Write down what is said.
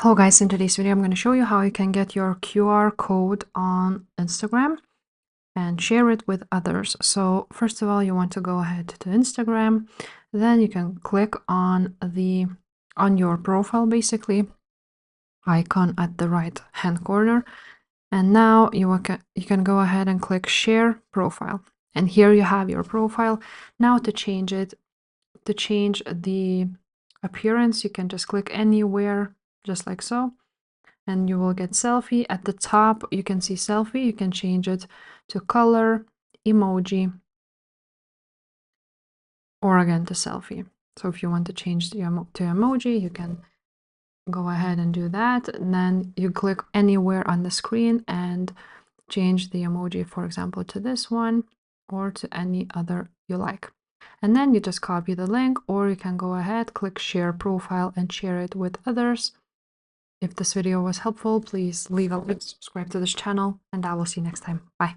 Hello guys, in today's video I'm going to show you how you can get your QR code on Instagram and share it with others. So first of all, you want to go ahead to Instagram, then you can click on your profile basically icon at the right hand corner, and now you can go ahead and click share profile, and here you have your profile. Now to change the appearance, you can just click anywhere just like so, and you will get selfie. At the top you can see selfie. You can change it to color, emoji, or again to selfie. So if you want to change to emoji, you can go ahead and do that, and then you click anywhere on the screen and change the emoji, for example to this one or to any other you like, and then you just copy the link, or you can go ahead, click share profile and share it with others. If this video was helpful, please leave a like, subscribe to this channel, and I will see you next time. Bye.